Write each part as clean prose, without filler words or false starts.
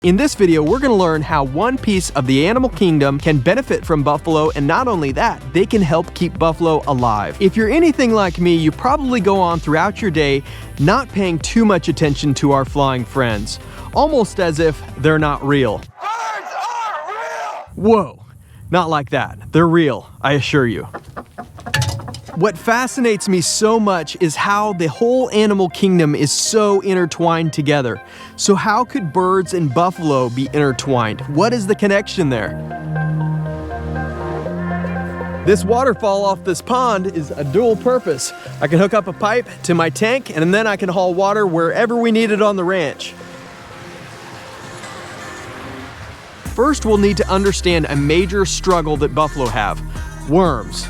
In this video, we're going to learn how one piece of the animal kingdom can benefit from buffalo, and not only that, they can help keep buffalo alive. If you're anything like me, you probably go on throughout your day not paying too much attention to our flying friends, almost as if they're not real. Birds are real! Whoa, not like that. They're real, I assure you. What fascinates me so much is how the whole animal kingdom is so intertwined together. So how could birds and buffalo be intertwined? What is the connection there? This waterfall off this pond is a dual purpose. I can hook up a pipe to my tank, and then I can haul water wherever we need it on the ranch. First, we'll need to understand a major struggle that buffalo have: worms.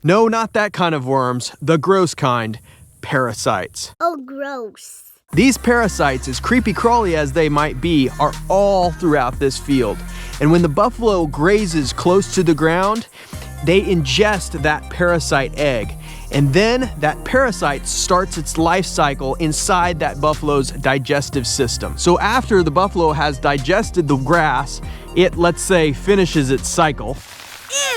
No, not that kind of worms, the gross kind, parasites. Oh, gross. These parasites, as creepy crawly as they might be, are all throughout this field. And when the buffalo grazes close to the ground, they ingest that parasite egg. And then that parasite starts its life cycle inside that buffalo's digestive system. So after the buffalo has digested the grass, it, let's say, finishes its cycle.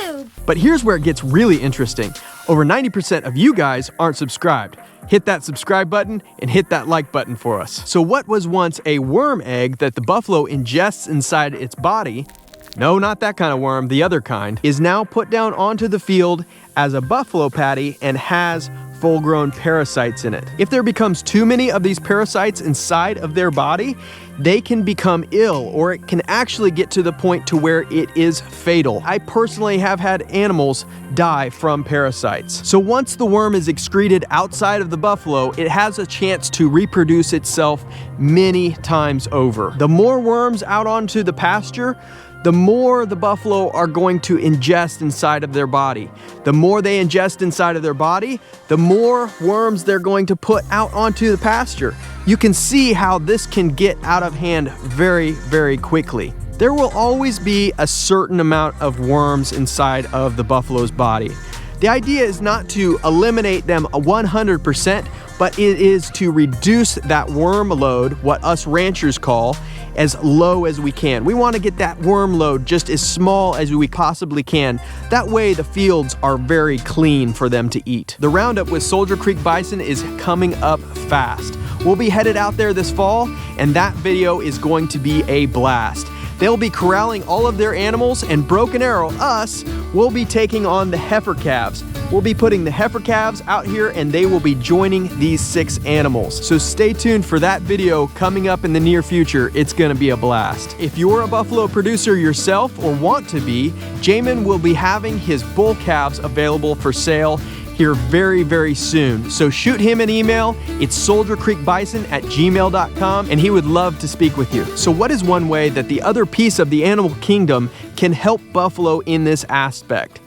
Ew! But here's where it gets really interesting. Over 90% of you guys aren't subscribed. Hit that subscribe button and hit that like button for us. So what was once a worm egg that the buffalo ingests inside its body, no, not that kind of worm, the other kind, is now put down onto the field as a buffalo patty and has full-grown parasites in it. If there becomes too many of these parasites inside of their body, they can become ill, or it can actually get to the point to where it is fatal. I personally have had animals die from parasites. So once the worm is excreted outside of the buffalo, it has a chance to reproduce itself many times over. The more worms out onto the pasture, the more the buffalo are going to ingest inside of their body. The more they ingest inside of their body, the more worms they're going to put out onto the pasture. You can see how this can get out of hand very, very quickly. There will always be a certain amount of worms inside of the buffalo's body. The idea is not to eliminate them 100%, but it is to reduce that worm load, what us ranchers call, as low as we can. We want to get that worm load just as small as we possibly can. That way the fields are very clean for them to eat. The roundup with Soldier Creek bison is coming up fast. We'll be headed out there this fall, and that video is going to be a blast. They'll be corralling all of their animals, and Broken Arrow, us, will be taking on the heifer calves. We'll be putting the heifer calves out here, and they will be joining these 6 animals. So stay tuned for that video coming up in the near future. It's gonna be a blast. If you're a buffalo producer yourself or want to be, Jamin will be having his bull calves available for sale here very, very soon. So shoot him an email. It's soldiercreekbison@gmail.com, and he would love to speak with you. So what is one way that the other piece of the animal kingdom can help buffalo in this aspect?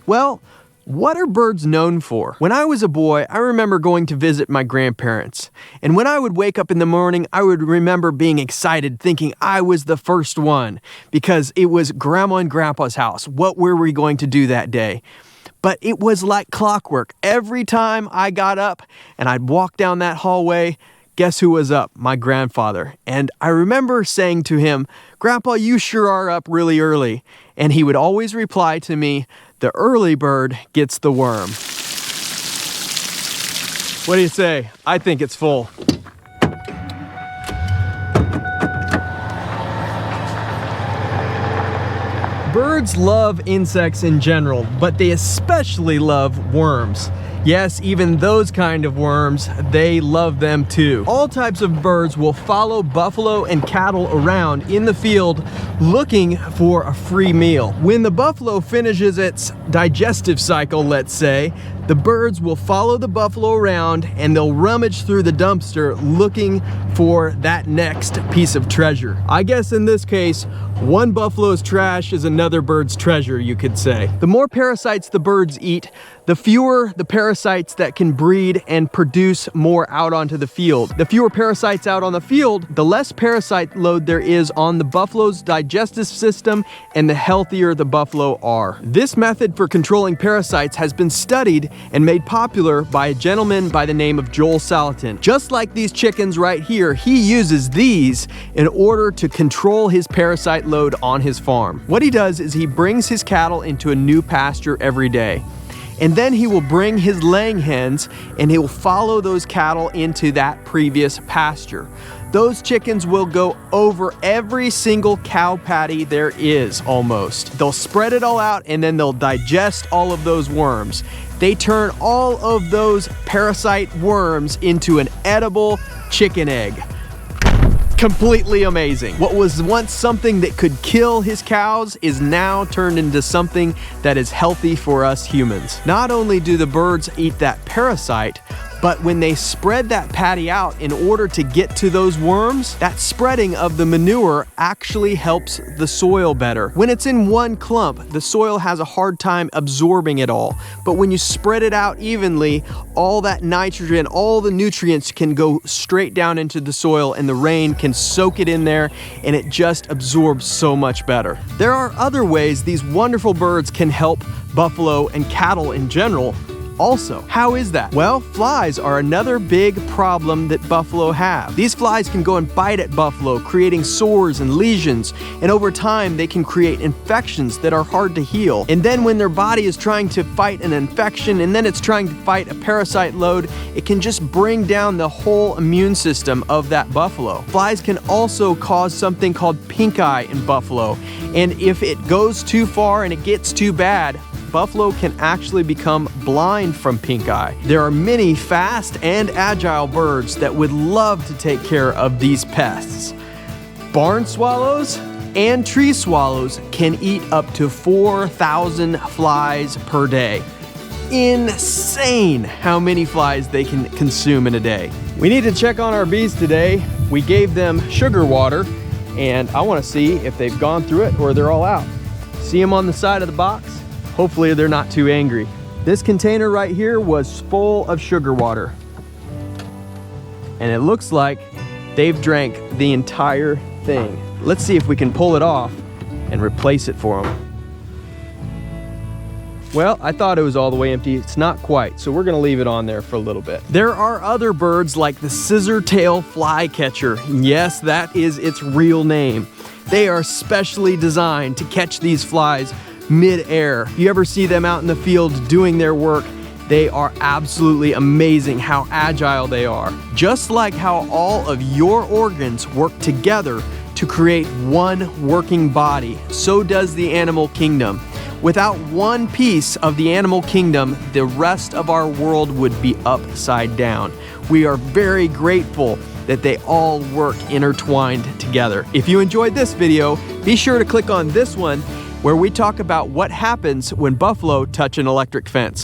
Well, what are birds known for? When I was a boy, I remember going to visit my grandparents. And when I would wake up in the morning, I would remember being excited, thinking I was the first one, because it was Grandma and Grandpa's house. What were we going to do that day? But it was like clockwork. Every time I got up and I'd walk down that hallway, guess who was up? My grandfather. And I remember saying to him, "Grandpa, you sure are up really early." And he would always reply to me, "The early bird gets the worm." What do you say? I think it's full. Birds love insects in general, but they especially love worms. Yes, even those kind of worms, they love them too. All types of birds will follow buffalo and cattle around in the field looking for a free meal. When the buffalo finishes its digestive cycle, let's say, the birds will follow the buffalo around and they'll rummage through the dumpster looking for that next piece of treasure. I guess in this case, one buffalo's trash is another bird's treasure, you could say. The more parasites the birds eat, the fewer the parasites that can breed and produce more out onto the field. The fewer parasites out on the field, the less parasite load there is on the buffalo's digestive system and the healthier the buffalo are. This method for controlling parasites has been studied and made popular by a gentleman by the name of Joel Salatin. Just like these chickens right here, he uses these in order to control his parasite load on his farm. What he does is he brings his cattle into a new pasture every day. And then he will bring his laying hens and he will follow those cattle into that previous pasture. Those chickens will go over every single cow patty there is almost. They'll spread it all out and then they'll digest all of those worms. They turn all of those parasite worms into an edible chicken egg. Completely amazing. What was once something that could kill his cows is now turned into something that is healthy for us humans. Not only do the birds eat that parasite, but when they spread that patty out in order to get to those worms, that spreading of the manure actually helps the soil better. When it's in one clump, the soil has a hard time absorbing it all. But when you spread it out evenly, all that nitrogen, all the nutrients can go straight down into the soil and the rain can soak it in there and it just absorbs so much better. There are other ways these wonderful birds can help buffalo and cattle in general. Also, how is that? Well, flies are another big problem that buffalo have. These flies can go and bite at buffalo, creating sores and lesions, and over time they can create infections that are hard to heal. And then when their body is trying to fight an infection and then it's trying to fight a parasite load, it can just bring down the whole immune system of that buffalo. Flies can also cause something called pink eye in buffalo, and if it goes too far and it gets too bad, buffalo can actually become blind from pink eye. There are many fast and agile birds that would love to take care of these pests. Barn swallows and tree swallows can eat up to 4,000 flies per day. Insane how many flies they can consume in a day. We need to check on our bees today. We gave them sugar water, and I want to see if they've gone through it or they're all out. See them on the side of the box? Hopefully they're not too angry. This container right here was full of sugar water. And it looks like they've drank the entire thing. Let's see if we can pull it off and replace it for them. Well, I thought it was all the way empty. It's not quite, so we're gonna leave it on there for a little bit. There are other birds like the scissor-tail flycatcher. Yes, that is its real name. They are specially designed to catch these flies mid-air. If you ever see them out in the field doing their work, they are absolutely amazing how agile they are. Just like how all of your organs work together to create one working body, so does the animal kingdom. Without one piece of the animal kingdom, the rest of our world would be upside down. We are very grateful that they all work intertwined together. If you enjoyed this video, be sure to click on this one where we talk about what happens when buffalo touch an electric fence.